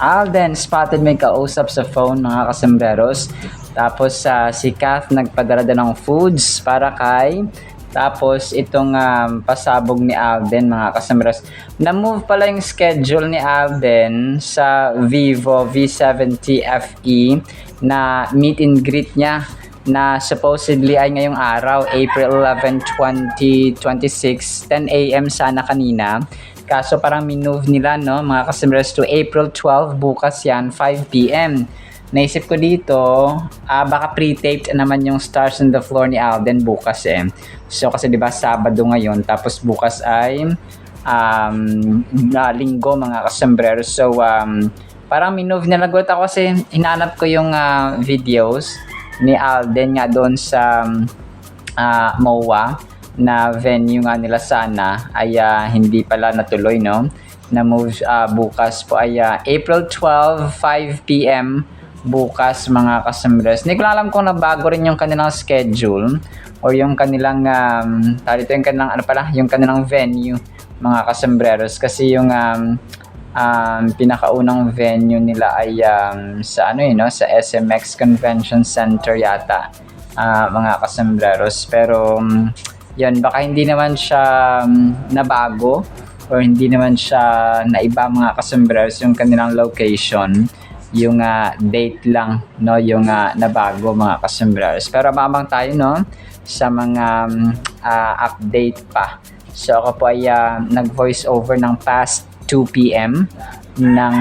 Alden spotted may kausap sa phone mga kasembreros. Tapos si Kath nagpadala din ng foods para kay. Tapos itong pasabog ni Alden mga kasembreros. Na-move pala yung schedule ni Alden sa Vivo V70 FE na meet and greet niya na supposedly ay ngayong araw, April 11, 2026, 10 a.m. sana kanina. Kaso parang minove nila, no, mga kasembreros, to April 12, bukas yan, 5 p.m. Naisip ko dito, baka pre-taped naman yung Stars on the Floor ni Alden bukas eh. So kasi 'di ba Sabado ngayon, tapos bukas ay Linggo mga kasembreros. So parang minove na lagot ako kasi hinanap ko yung videos ni Alden nga doon sa MOA na venue nga nila sana ay hindi pala natuloy, no, na move bukas po ay April 12, 5 p.m. bukas mga kasembreros. Hindi ko alam kung nabago rin yung kanilang schedule or yung kanilang yung kanilang yung kanilang venue mga kasembreros, kasi yung pinakaunang venue nila ay sa sa SMX Convention Center yata mga kasembreros. Pero yun, baka hindi naman siya nabago or hindi naman siya naiba mga kasembreros yung kanilang location, yung date lang, no, yung nabago mga kasembreros. Pero mamang tayo, no, sa mga update pa. So ako po ay nag-voice over ng past 2 p.m. ng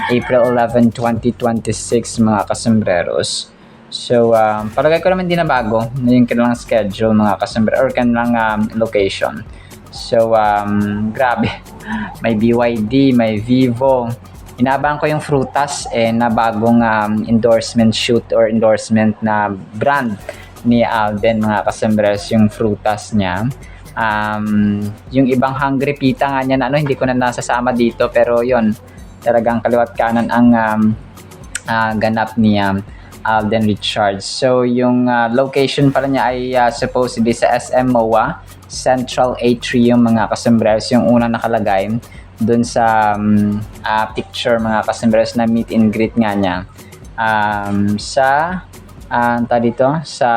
April 11, 2026 mga kasembreros. So, palagay ko naman din na bago na yung kanilang schedule mga kasembreros or kanilang location. So, grabe. May BYD, may Vivo. Inabangan ko yung Frutas na bagong endorsement shoot or endorsement na brand ni Alden mga kasembreros, yung Frutas niya. Yung ibang Hungry Pita nga niya na hindi ko na nasasama dito, pero yon talagang kaliwat kanan ang ganap ni Alden Richards. So yung location pala niya ay supposedly sa SM MOA Central Atrium mga kasembreros, yung unang nakalagay dun sa picture mga kasembreros na meet and greet nga niya sa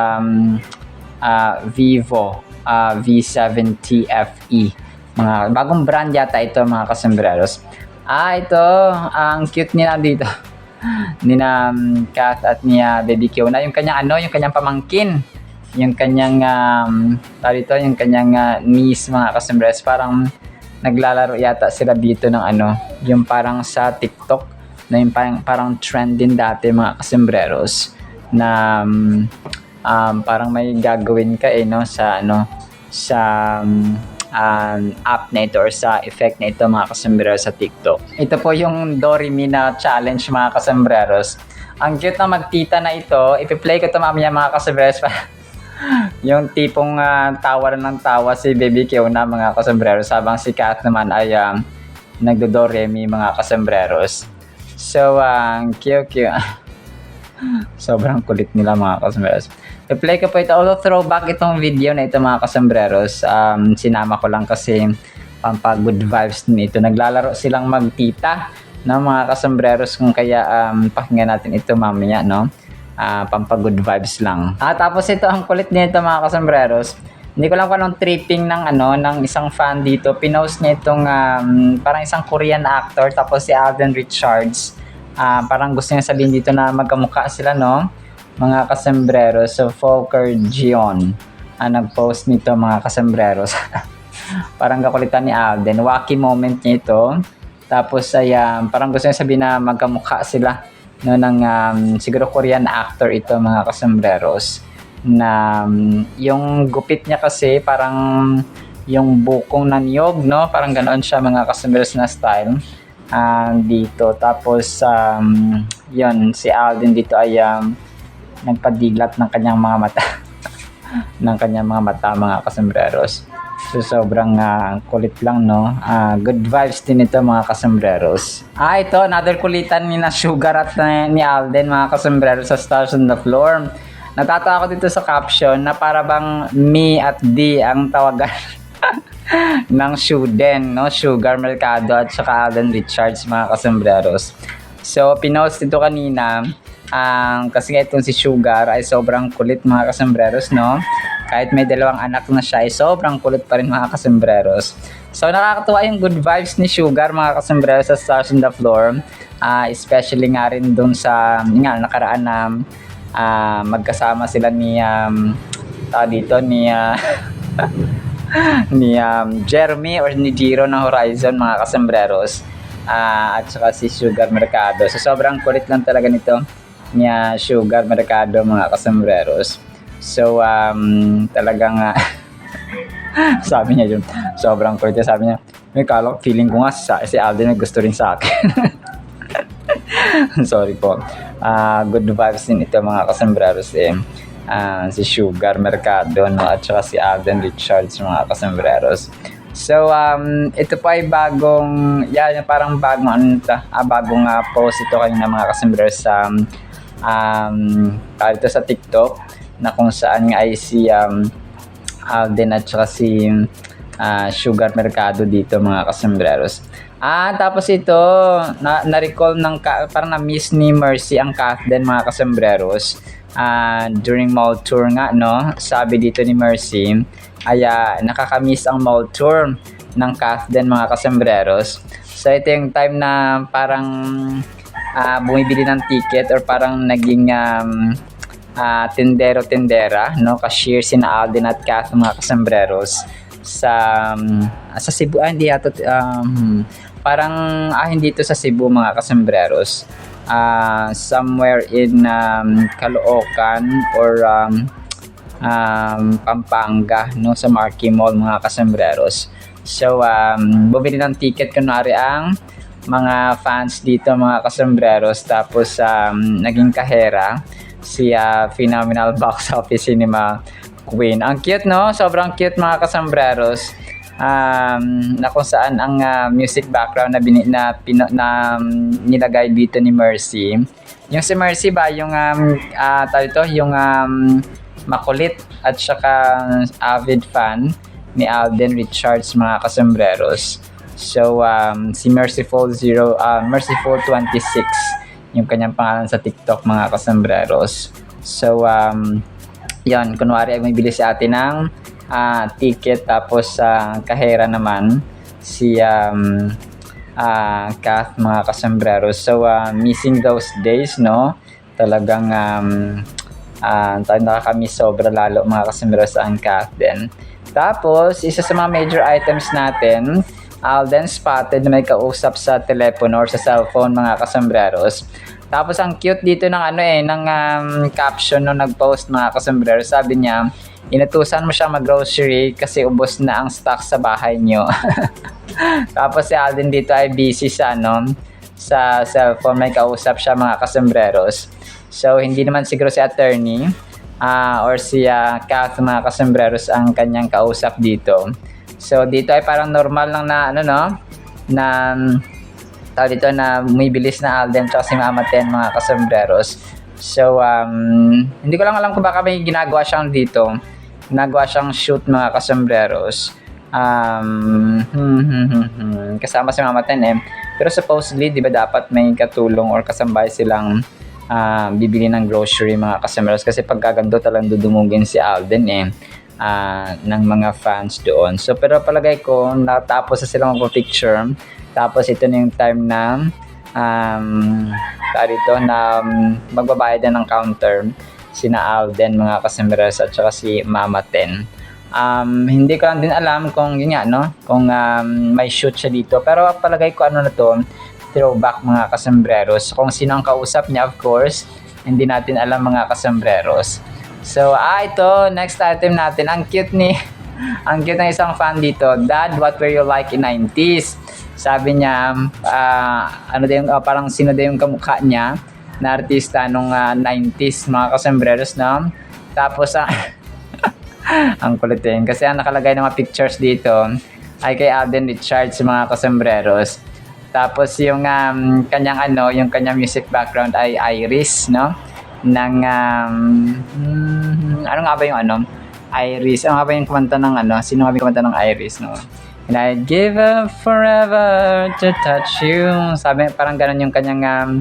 Vivo V70 FE. Mga bagong brand yata ito mga kasembreros. Ito ang cute nila dito ni Kath at ni Baby Kiona, yung kanyang yung kanyang pamangkin, yung kanyang yung kanyang niece mga kasembreros. Parang naglalaro yata sila dito ng yung parang sa TikTok na yung parang trend din dati mga kasembreros na parang may gagawin ka no sa sa app na ito or sa effect na ito mga kasembreros sa TikTok. Ito po yung Doremi na challenge mga kasembreros. Ang cute na magtita na ito. Ipi-play ko ito mamaya mga kasembreros yung tipong tawa ng tawa si Baby Kiona mga kasembreros, habang si Kath naman ay nagdo-Doremi mga kasembreros. So cute. Sobrang kulit nila mga kasembreros. I-play ko po ito. Although throwback itong video na ito mga kasembreros, sinama ko lang kasi pampa-good vibes nito. Naglalaro silang magtita ng mga kasembreros, kung kaya pakinggan natin ito mamaya, no? Pampa-good vibes lang. Tapos ito ang kulit nito mga kasembreros. Hindi ko lang kung anong tripping ng isang fan dito. Pinost niya itong parang isang Korean actor, tapos si Alden Richards. Parang gusto niya sabihin dito na magkamukha sila, no, mga kasembreros. So Volker Gion nag-post nito mga kasembreros. Parang kakulitan ni Alden, wacky moment niya ito. Tapos ay parang gusto niya sabihin na magkamukha sila, no, ng siguro Korean actor ito mga kasembreros, na yung gupit niya kasi parang yung bukong na niyog, no, parang ganoon siya mga kasembreros na style dito. Tapos yon, si Alden dito ay nagpadiglat ng kanyang mga mata ng kanyang mga mata mga kasembreros. So sobrang kulit lang, no. Good vibes din ito mga kasembreros. Ito another kulitan ni na Sugar at ni Alden mga kasembreros sa Stars on the Floor. Natatawa ako dito sa caption na para bang me at D ang tawagan ng Shuden, no? Sugar Mercado at saka Alden Richards mga kasembreros. So, pinost ito kanina. Kasi nga itong si Sugar ay sobrang kulit mga kasembreros, no? Kahit may dalawang anak na siya, ay sobrang kulit pa rin mga kasembreros. So, nakakatuwa yung good vibes ni Sugar mga kasembreros sa Stars on the Floor. Especially nga rin dun sa nakaraan na magkasama sila ni ni Jeremy or ni Jiro ng Horizon mga kasembreros. At saka si Sugar Mercado. So, sobrang kulit lang talaga nito ni Sugar Mercado mga kasembreros. So, talagang sabi niya yun, sobrang kulit. Sabi niya, may feeling ko nga si Alden gusto rin sa akin. Sorry po. Good vibes din ito mga kasembreros si Sugar Mercado, no? At saka si Alden Richards mga kasembreros. So, ito pa ay bagong, parang bagong, bagong post ito kanina mga kasembreros sa dito sa TikTok, na kung saan nga ay si Alden at saka si Sugar Mercado dito mga kasembreros. Tapos ito, na-recall parang na-miss ni Mercy ang Kathleen mga kasembreros. During mall tour nga, no? Sabi dito ni Mercy, ay nakakamiss ang mall tour ng Kathleen mga kasembreros. So ito yung time na parang bumibili ng ticket or parang naging tendero-tendera, no? Cashier sina Alden at Kath mga kasembreros sa Cebu. Hindi ato parang hindi to sa Cebu mga kasembreros. Somewhere in Caloocan or Pampanga, no, sa Marquee Mall mga kasembreros. So bumili ng ticket kunwari ang mga fans dito mga kasembreros, tapos naging kahera si Phenomenal Box Office Cinema Queen. Ang cute, no? Sobrang cute mga kasembreros. Na kung saan ang music background na nilagay dito ni Mercy. Yung si Mercy ba, yung yung makulit at saka avid fan ni Alden Richards mga kasembreros. So si Merciful 26 yung kanyang pangalan sa TikTok mga kasembreros. So yon, kunwari ay may bili si ate ng ticket, tapos kahera naman si Kath mga kasembreros. So missing those days, no? Talagang nakakamiss sobra lalo mga kasembreros ang Kath din. Tapos isa sa mga major items natin, Alden spotted na may kausap sa telepono or sa cellphone mga kasembreros. Tapos ang cute dito ng ng caption nung nag-post mga kasembreros. Sabi niya, inutusan mo siya mag-grocery kasi ubos na ang stock sa bahay niyo. Tapos si Alden dito ay busy sa sa cellphone, may kausap siya mga kasembreros. So hindi naman siguro si attorney or si Kath mga kasembreros ang kanyang kausap dito. So dito ay parang normal lang na dito na umibilis na Alden at si Mama Ten mga kasembreros. So hindi ko lang alam kung baka may ginagawa siyang dito. Ginagawa siyang shoot mga kasembreros. Kasama si Mama Ten Pero supposedly, di ba dapat may katulong or kasambay silang bibili ng grocery mga kasembreros, kasi pagkagando talagang dudumugin si Alden ng mga fans doon. So pero palagay ko natapos na sila magpa-picture. Tapos ito na yung time na magbabayad na ng counter sina Alden mga kasembreros at saka si Mama Ten. Hindi ko lang din alam kung yun nga, no? Kung may shoot siya dito. Pero palagay ko na to, throwback mga kasembreros. Kung sino ang kausap niya, of course, hindi natin alam mga kasembreros. So, ito, next item natin. Ang cute ng isang fan dito. Dad, what were you like in 90s? Sabi niya, parang sino din yung kamukha niya na artista nung 90s mga kasembreros, no? Tapos, ang kulit din. Kasi ang nakalagay ng mga pictures dito ay kay Alden Richards mga kasembreros. Tapos yung kanyang yung kanyang music background ay Iris, no? Ng ano nga ba yung Iris? Ano nga ba yung kumanta ng sino nga ba yung kumanta ng Iris, no? And I'd give up forever to touch you. Sabi, parang ganun yung kanyang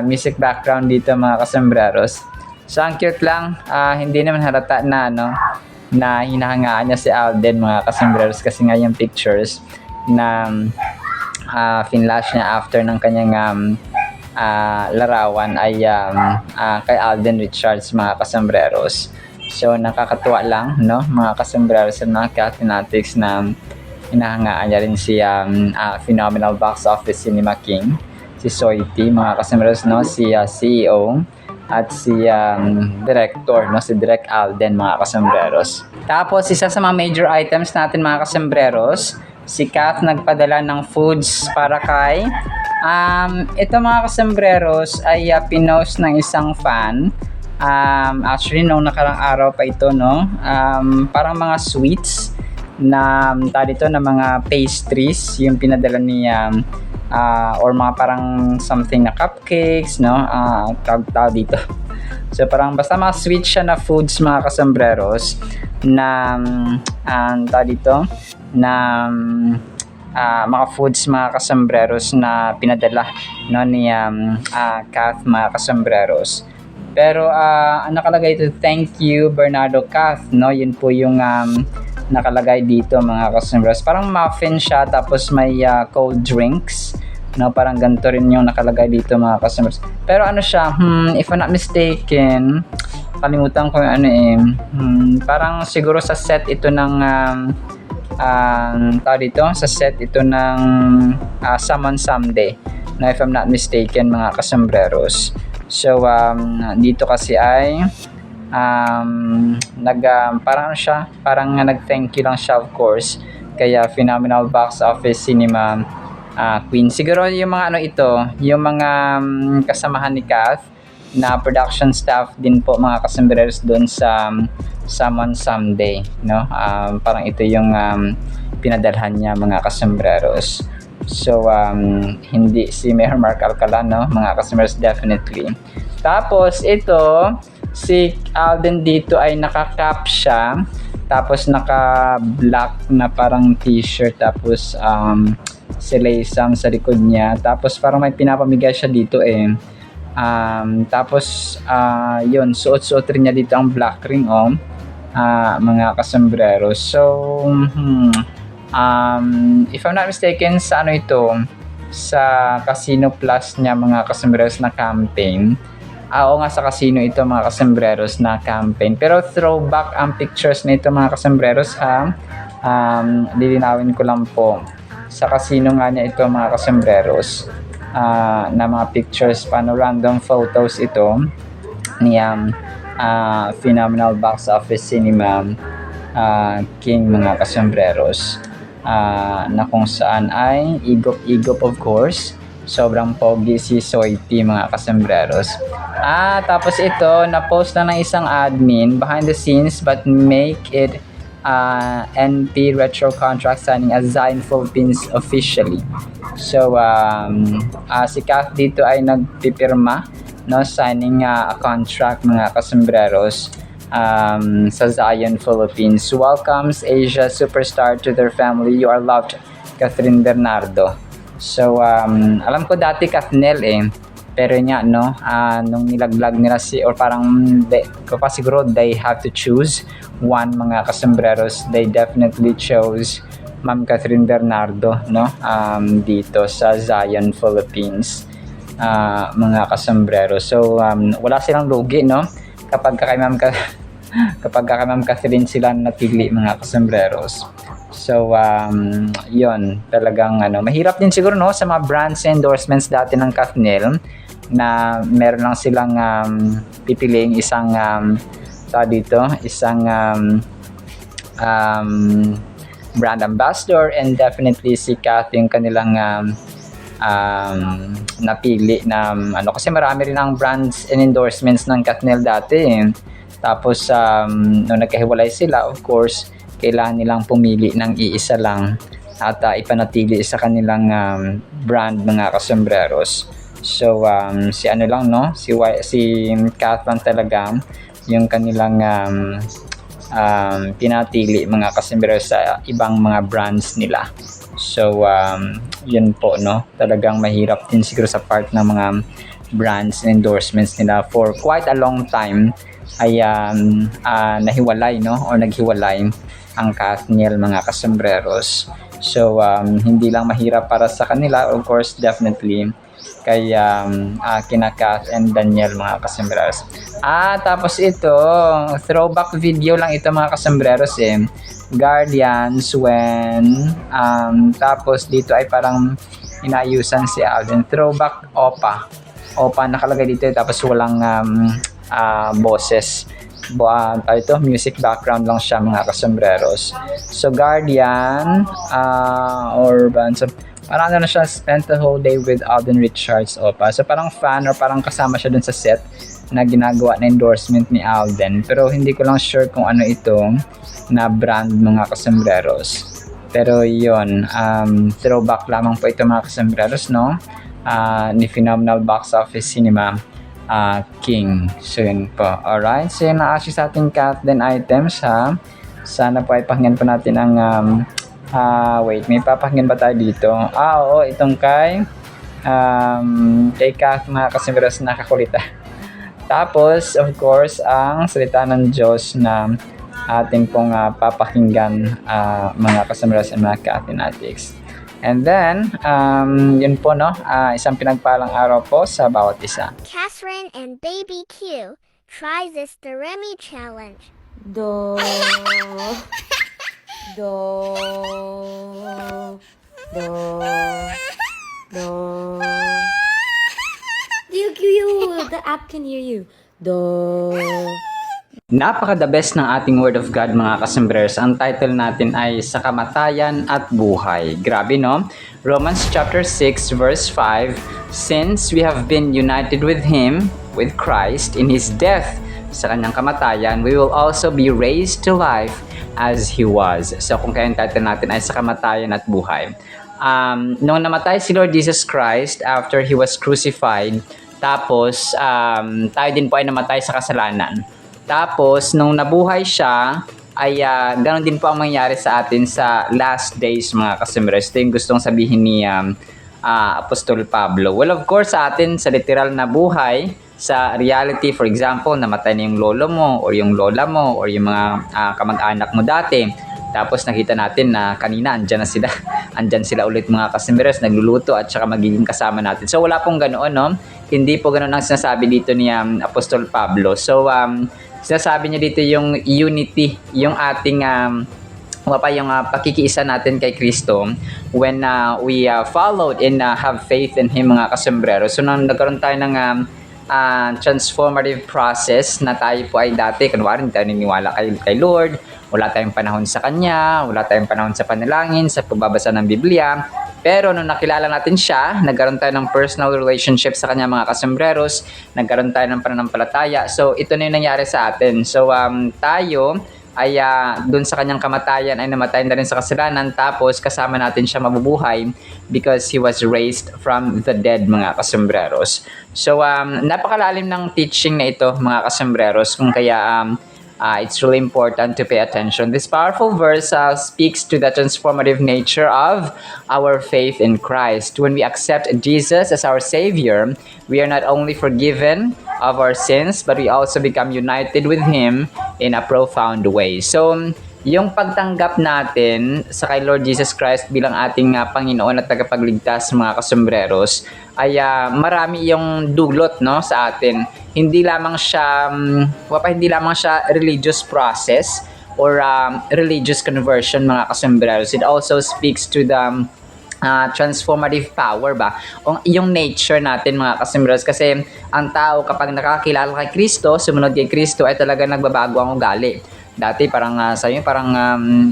music background dito mga kasembreros. So, ang cute lang. Hindi naman halata na, na hinahangaan niya si Alden mga kasembreros kasi nga yung pictures na finlash niya after ng kanyang larawan ay kay Alden Richards mga kasembreros. So nakakatuwa lang mga kasembreros sa mga Cathnatics na hinahangaan niya rin si phenomenal box office cinema king si Soy T mga kasembreros si CEO at si director si Direk Alden mga kasembreros. Tapos isa sa mga major items natin mga kasembreros, si Kath nagpadala ng foods para kay ito mga kasembreros ay pinost ng isang fan. Actually nung nakarang araw pa ito parang mga sweets na dito na mga pastries yung pinadala niya or mga parang something na cupcakes tawag dito. So parang basta mga sweet siya na foods mga kasembreros na dito na mga foods mga kasembreros na pinadala ni Kath mga kasembreros. Pero nakalagay ito, thank you Bernardo Kath, yun po yung nakalagay dito mga kasembreros. Parang muffin siya tapos may cold drinks, parang ganito rin yung nakalagay dito mga kasembreros. Pero siya, if I'm not mistaken, kalimutan ko parang siguro sa set ito ng sa set ito ng Summon Someday, if I'm not mistaken mga kasembreros. So dito kasi ay parang nag-thank you lang siya of course kaya phenomenal box office cinema queen. Siguro yung mga yung mga kasamahan ni Kath na production staff din po mga kasembreros doon sa Summon Someday, parang ito yung pinadalhan niya mga kasembreros. So hindi si Mayor Mark Alcala mga kasembreros, definitely. Tapos ito si Alden dito ay naka-cap siya, tapos naka-black na parang t-shirt, tapos silaysam sa likod niya, tapos parang may pinapamigay siya dito tapos yun, suot-suot rin niya dito ang black ring mga kasembreros. So if I'm not mistaken sa sa Casino Plus niya mga kasembreros na campaign. Oo nga, sa casino ito mga kasembreros na campaign. Pero throwback ang pictures na ito mga kasembreros lilinawin ko lang po. Sa casino nga niya ito mga kasembreros na mga pictures, random photos ito ni phenomenal box office cinema king mga kasembreros. Na kung saan ay igop of course, sobrang pogi si Soy T mga kasembreros. Tapos ito na-post na ng isang admin behind the scenes but make it NP retro contract signing as Zion Philippines officially. So si Kath dito ay nagpipirma signing a contract mga kasembreros sa Zion Philippines. Welcomes Asia superstar to their family. You are loved, Catherine Bernardo. So alam ko dati Kathnel pero nga nung nilaglag nila or parang siguro they have to choose one mga kasembreros, they definitely chose Ma'am Catherine Bernardo dito sa Zion Philippines mga kasembreros. So wala silang lugi kapag kay Ma'am Catherine sila napili mga kasembreros. So yun talagang mahirap din siguro sa mga brands endorsements dati ng Kathnel na meron lang silang pipiliing isang brand ambassador, and definitely si Kath yung kanilang napili na kasi marami rin ang brands and endorsements ng Kathnel dati Tapos nung nagkahiwalay sila, of course kailangan nilang pumili ng iisa lang at ipanatili sa kanilang brand mga kasembreros. So si si Kath lang talaga yung kanilang pinatili mga kasembrero sa ibang mga brands nila. So, yun po, no? Talagang mahirap din siguro sa part ng mga brands and endorsements nila for quite a long time ay nahiwalay, no? Or naghiwalay ang Kathniel mga kasombreros. So, hindi lang mahirap para sa kanila, of course, definitely, kay kina Kath and Daniel mga kasombreros. Tapos ito, throwback video lang ito mga kasombreros Guardians when tapos dito ay parang inayusan si Alden. Throwback Opa nakalagay dito tapos walang boses. Ito, music background lang siya mga kasombreros. So Guardian or band, so parang na siya, spent the whole day with Alden Richards Opa. So parang fan or parang kasama siya dun sa set na ginagawa na endorsement ni Alden. Pero hindi ko lang sure kung ano ito na brand mga kasombreros. Pero yun, throwback lamang po ito mga kasombreros, no? Ni Phenomenal Box Office Cinema King. So yun po. Alright, so yun na sa ating Kathleen items ha. Sana po ay pakinggan po natin ang wait, may papakinggan ba tayo dito? Oo, itong kay Kath mga kasombreros, nakakulita. Tapos, of course, ang salita ng Diyos na ating pong papakinggan mga kasombreros and mga Kathinatics. And then, yun po, no? Isang pinagpalang araw po sa bawat isa. Catherine and Baby Q, try this Do Re Mi challenge. Do, do, do, do. The app can hear you. Do. Napaka-the best ng ating Word of God mga kasombreros. Ang title natin ay Sa Kamatayan at Buhay. Grabe, no? Romans chapter 6 verse 5, since we have been united with Him, with Christ, in His death, sa kanyang kamatayan, we will also be raised to life as He was. So kung kaya ang title natin ay Sa Kamatayan at Buhay. Nung namatay si Lord Jesus Christ after He was crucified, tapos tayo din po ay namatay sa kasalanan. Tapos, nung nabuhay siya, ay ganoon din po ang mangyari sa atin sa last days mga kasombreros. Ito yung gustong sabihin ni Apostol Pablo. Well, of course, sa atin, sa literal na buhay, sa reality, for example, namatay na yung lolo mo, or yung lola mo, or yung mga kamag-anak mo dati. Tapos nakita natin na kanina andyan na sila. Andyan sila ulit mga kasombreros, nagluluto at saka magiging kasama natin. So wala pong ganoon, no? Hindi po ganoon ang sinasabi dito ni Apostol Pablo. So sinasabi niya dito yung unity, yung ating yung pakikiisa natin kay Kristo when we followed and have faith in Him mga kasombreros. So nang nagkaroon tayo ng transformative process na tayo po ay dati, kunwari hindi tayo niniwala kay Lord, wala tayong panahon sa Kanya, wala tayong panahon sa panalangin, sa pagbabasa ng Biblia. Pero nung nakilala natin siya, nagkaroon tayo ng personal relationship sa Kanya mga kasombreros, nagkaroon tayo ng pananampalataya. So ito na yung nangyari sa atin. So tayo ay dun sa Kanyang kamatayan ay namatay na rin sa kasalanan, tapos kasama natin siya mabubuhay because He was raised from the dead mga kasombreros. So napakalalim ng teaching na ito mga kasombreros, kung kaya it's really important to pay attention. This powerful verse speaks to the transformative nature of our faith in Christ. When we accept Jesus as our Savior, we are not only forgiven of our sins, but we also become united with Him in a profound way. So, yung pagtanggap natin sa kay Lord Jesus Christ bilang ating Panginoon at tagapagligtas mga kasombreros ay marami yung dulot, no, sa atin. Hindi lamang siya religious process or religious conversion mga kasombreros. It also speaks to the transformative power ba? O yung nature natin mga kasombreros, kasi ang tao kapag nakakilala kay Kristo, sumunod kay Kristo, ay talaga nagbabago ang ugali. Dati parang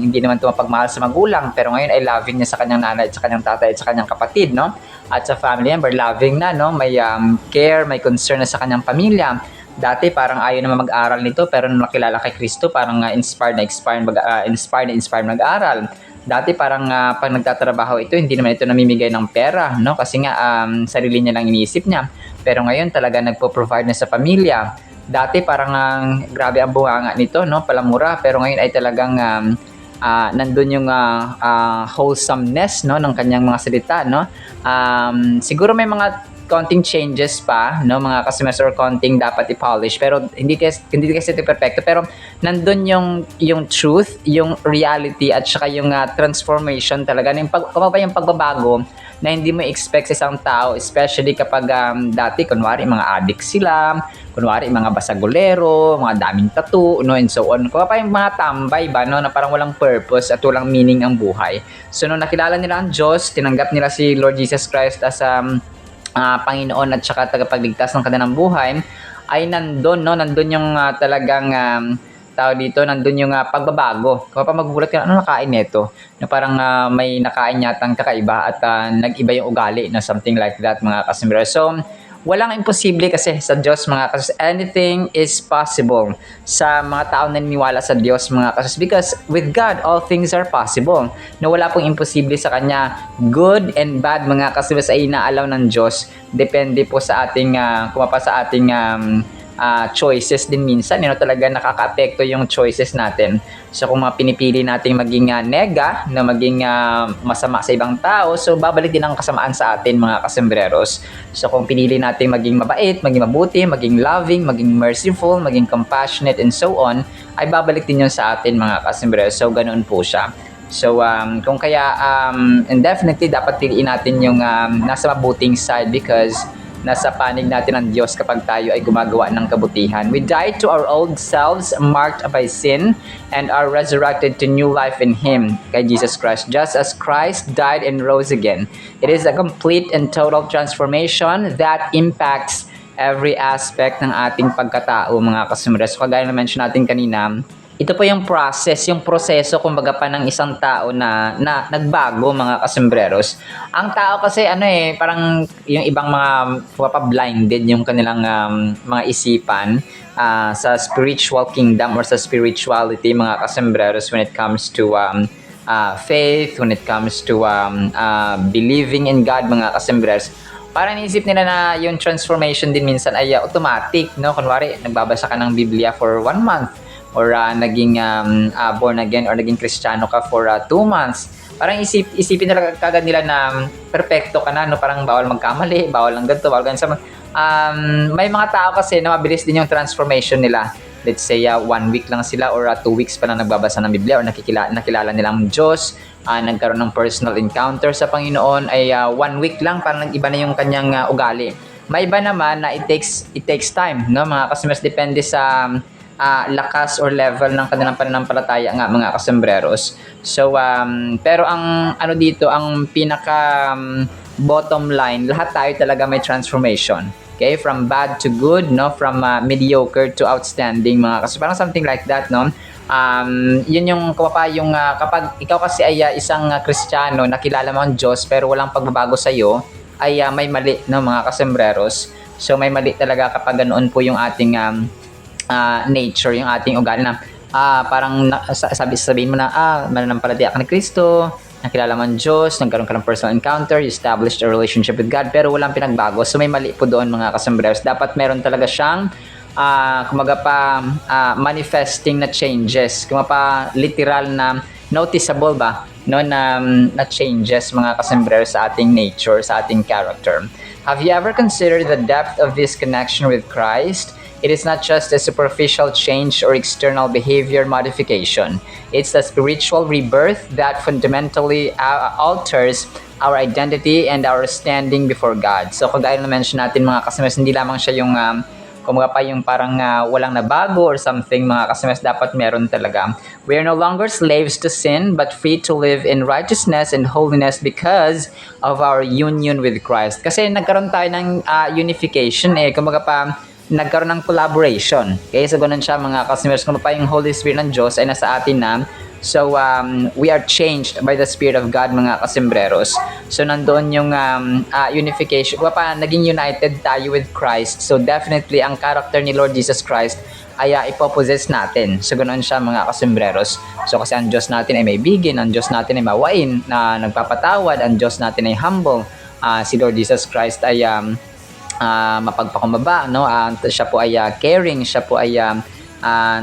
hindi naman tumapagmahal sa magulang, pero ngayon ay loving niya sa kanyang nanay at sa kanyang tatay at sa kanyang kapatid, no? At sa family member, loving na, no? May care, may concern na sa kanyang pamilya. Dati parang ayaw naman mag-aral nito, pero nung nakilala kay Kristo, parang inspired mag-aral. Dati parang pag nagtatrabaho ito, hindi naman ito namimigay ng pera, no? Kasi nga sarili niya lang iniisip niya. Pero ngayon talaga nagpo-provide na sa pamilya. dati parang grabe ang bunganga nito, no? Palamura, pero ngayon ay talagang nandun yung wholesomeness, no, ng kanyang mga salita, no? Siguro may mga konting changes pa, no, mga customers, or konting dapat i-polish, pero hindi kasi ito perfecto, pero nandun yung truth, yung reality, at saka yung transformation talaga, yung yung pagbabago na hindi mo expect sa isang tao, especially kapag dati kunwari mga addict sila, kunwari mga basagulero, mga daming tattoo, no, and so on. Kung pa yung mga tambay ba, no, na parang walang purpose at walang meaning ang buhay. So nung nakilala nila ang Diyos, tinanggap nila si Lord Jesus Christ as Panginoon at saka tagapagligtas ng kanilang buhay, ay nandun yung talagang tao dito, nandun yung pagbabago. Kung pa magugulat ka, ano nakain nito? Na parang may nakain yatang kakaiba at nag-iba yung ugali na something like that, mga kasimero. So, walang imposible kasi sa Diyos, mga kasus. Anything is possible sa mga tao na naniniwala sa Diyos, mga kasus. Because with God, all things are possible. Na wala pong imposible sa Kanya. Good and bad, mga kasus, ay inaalaw ng Diyos. Depende po sa ating, sa ating choices din minsan, talaga nakaka-apekto yung choices natin. So kung pinipili nating maging nega, na maging masama sa ibang tao, so babalik din ang kasamaan sa atin, mga kasembreros. So kung pinili nating maging mabait, maging mabuti, maging loving, maging merciful, maging compassionate, and so on, ay babalik din yun sa atin, mga kasembreros. So ganoon po siya. So kung kaya and definitely dapat piliin natin yung nasa mabuting side, because nasa panig natin ang Diyos kapag tayo ay gumagawa ng kabutihan. We died to our old selves marked by sin and are resurrected to new life in Him, kay Jesus Christ. Just as Christ died and rose again. It is a complete and total transformation that impacts every aspect ng ating pagkatao, mga kasumres. Kagaya na mention natin kanina, ito po yung proseso kumbaga pa ng isang tao na nagbago, mga kasembreros. Ang tao kasi parang yung ibang mga blinded yung kanilang mga isipan sa spiritual kingdom or sa spirituality, mga kasembreros, when it comes to faith, when it comes to believing in God, mga kasembreros. Parang naisip nila na yung transformation din minsan ay automatic, no? Kunwari, nagbabasa ka ng Biblia for 1 month, or naging born again or naging Kristiyano ka for 2 months. Parang isipin nila kagad nila na perfecto ka na, no? Parang bawal magkamali, bawal lang ganito, bawal ganito. May mga tao kasi na mabilis din yung transformation nila. Let's say 1 week lang sila or 2 weeks pa lang nagbabasa ng Biblia or nakilala nila ang Diyos, nagkaroon ng personal encounter sa Panginoon, ay 1 week lang parang nag-iba na yung kanyang ugali. May iba naman na it takes time, no, mga kasumers, depende sa lakas or level ng kanilang pananampalataya nga, mga kasembreros. So pero ang dito, ang pinaka bottom line, lahat tayo talaga may transformation. Okay, from bad to good, no, from mediocre to outstanding, mga kasembreros. Parang something like that, no. Yun yung kapag ikaw kasi ay isang Kristiyano, nakilala mo ang Diyos pero walang pagbabago sa iyo, ay may mali, no, mga kasembreros. So may mali talaga kapag ganoon po yung ating nature, yung ating ugali na parang sabihin mo na mananampalataya ka ni Kristo, nakilala mo ang Diyos, nagkaroon ka ng personal encounter, you established a relationship with God, pero walang pinagbago. So may mali po doon, mga kasembreros. Dapat meron talaga siyang manifesting na changes, literal na noticeable ba, no, na changes, mga kasembreros, sa ating nature, sa ating character. Have you ever considered the depth of this connection with Christ? It is not just a superficial change or external behavior modification. It's a spiritual rebirth that fundamentally alters our identity and our standing before God. So kagaya na mention natin, mga kasembreros, hindi lamang siya yung yung parang walang nabago or something, mga kasembreros, dapat meron talaga. We are no longer slaves to sin but free to live in righteousness and holiness because of our union with Christ. Kasi nagkaroon tayo ng unification, nagkaroon ng collaboration. Okay, so ganun siya, mga kasembreros. Kung pa yung Holy Spirit ng Diyos ay nasa atin na, so we are changed by the Spirit of God, mga kasembreros. So nandoon yung unification. Naging united tayo with Christ. So definitely ang character ni Lord Jesus Christ ay ipopossess natin. So ganoon siya, mga kasembreros. So kasi ang Diyos natin ay may bigin, ang Diyos natin ay mawain, na nagpapatawad, ang Diyos natin ay humble. Si Lord Jesus Christ ay mapagpakumbaba, no? Siya po ay caring, siya po ay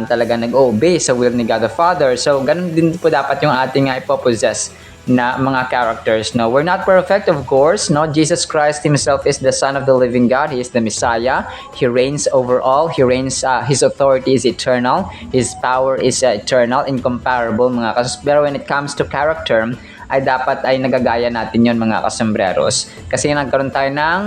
talaga nag-obey sa will ni God the Father. So, ganun din po dapat yung ating ipopossess na mga characters. No, we're not perfect, of course. No, Jesus Christ Himself is the Son of the Living God. He is the Messiah. He reigns over all. He reigns. His authority is eternal. His power is eternal, incomparable, mga kasos. Pero when it comes to character, ay dapat ay nagagaya natin yon, mga kasembreros. Kasi nagkaroon tayo ng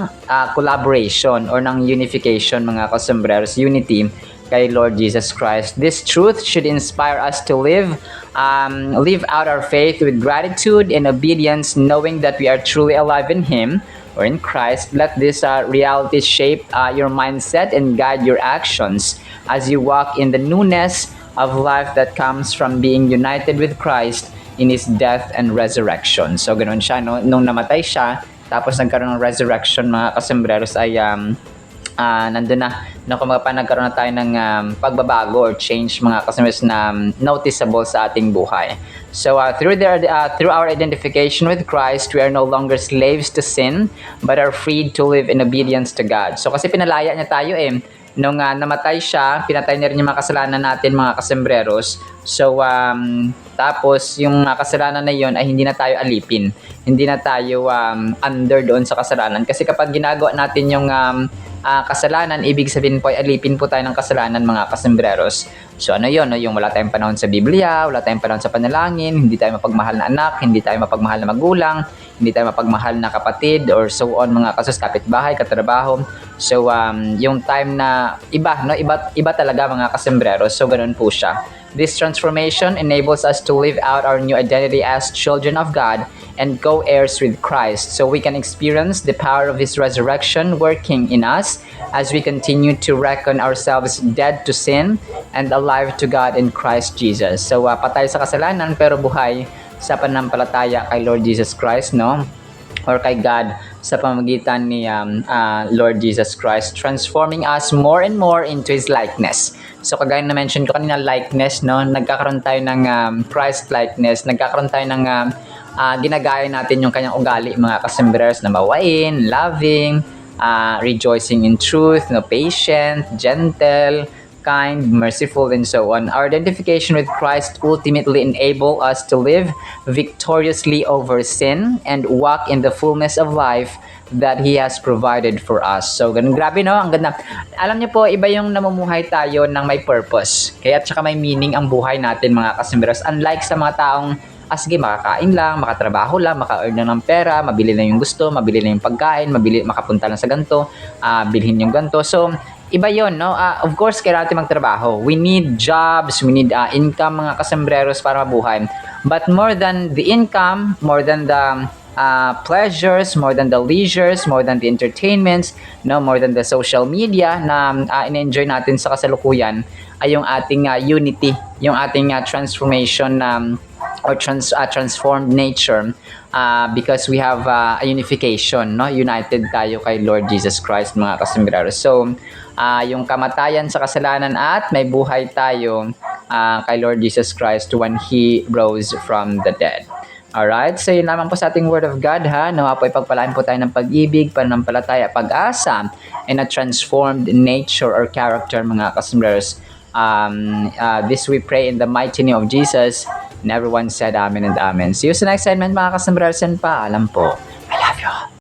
collaboration or ng unification, mga kasembreros, unity kay Lord Jesus Christ. This truth should inspire us to live out our faith with gratitude and obedience, knowing that we are truly alive in Him or in Christ. Let this reality shape your mindset and guide your actions as you walk in the newness of life that comes from being united with Christ in His death and resurrection. So, ganoon siya, no? Nung namatay siya, tapos nagkaroon ng resurrection, mga kasembreros, ay nandun na nagkaroon na tayo ng pagbabago or change, mga kasembreros, na noticeable sa ating buhay. So, through our identification with Christ, we are no longer slaves to sin, but are freed to live in obedience to God. So, kasi pinalaya niya tayo nung namatay siya, pinatay niya rin yung mga kasalanan natin, mga kasembreros. So, tapos yung kasalanan na yun ay hindi na tayo alipin. Hindi na tayo under doon sa kasalanan. Kasi kapag ginagawa natin yung kasalanan, ibig sabihin po ay alipin po tayo ng kasalanan, mga kasembreros. So ano yun? No? Yung wala tayong panahon sa Biblia, wala tayong panahon sa panalangin, hindi tayo mapagmahal na anak, hindi tayo mapagmahal na magulang, hindi tayo mapagmahal na kapatid, or so on, mga kasos, kapitbahay, katrabaho. So yung time na iba, no? Iba talaga, mga kasembreros. So ganun po siya. This transformation enables us to live out our new identity as children of God and co-heirs with Christ, so we can experience the power of His resurrection working in us as we continue to reckon ourselves dead to sin and alive to God in Christ Jesus. So patay sa kasalanan pero buhay sa pananampalataya kay Lord Jesus Christ, no? Or kay God sa pamamagitan ni Lord Jesus Christ, transforming us more and more into His likeness. So kagaya na mention ko kanina, likeness, no? Nagkakaroon tayo ng Christ likeness, nagkakaroon tayo ng ginagaya natin yung kanyang ugali, mga kasembreros, na mawain, loving, rejoicing in truth, no, patient, gentle, kind, merciful, and so on. Our identification with Christ ultimately enable us to live victoriously over sin and walk in the fullness of life that He has provided for us. So, ganun, grabe, no? Ang ganda. Alam niyo po, iba yung namumuhay tayo ng may purpose. Kaya at saka may meaning ang buhay natin, mga kasembreros. Unlike sa mga taong sige, makakain lang, makatrabaho lang, maka-earn lang ng pera, mabili lang yung gusto, mabili lang yung pagkain, makapunta lang sa ganito, bilhin yung ganito. So, iba yon, no? Of course, kailangan natin magtrabaho. We need jobs, we need income, mga kasembreros, para mabuhay. But more than the income, more than the pleasures, more than the leisures, more than the entertainments, no, more than the social media na in-enjoy natin sa kasalukuyan, ay yung ating unity, yung ating transformation or transformed nature, because we have a unification, no? United tayo kay Lord Jesus Christ, mga kasembreros. So, yung kamatayan sa kasalanan at may buhay tayo kay Lord Jesus Christ when He rose from the dead. Alright, so yun lamang po sa ating Word of God, ha. Nawa po ipagpalain po tayo ng pag-ibig, pananampalataya, pag-asa, and a transformed nature or character, mga kasembreros. This we pray in the mighty name of Jesus, and everyone said Amen and Amen. See you sa next segment, mga kasembreros, and paalam po. I love you all.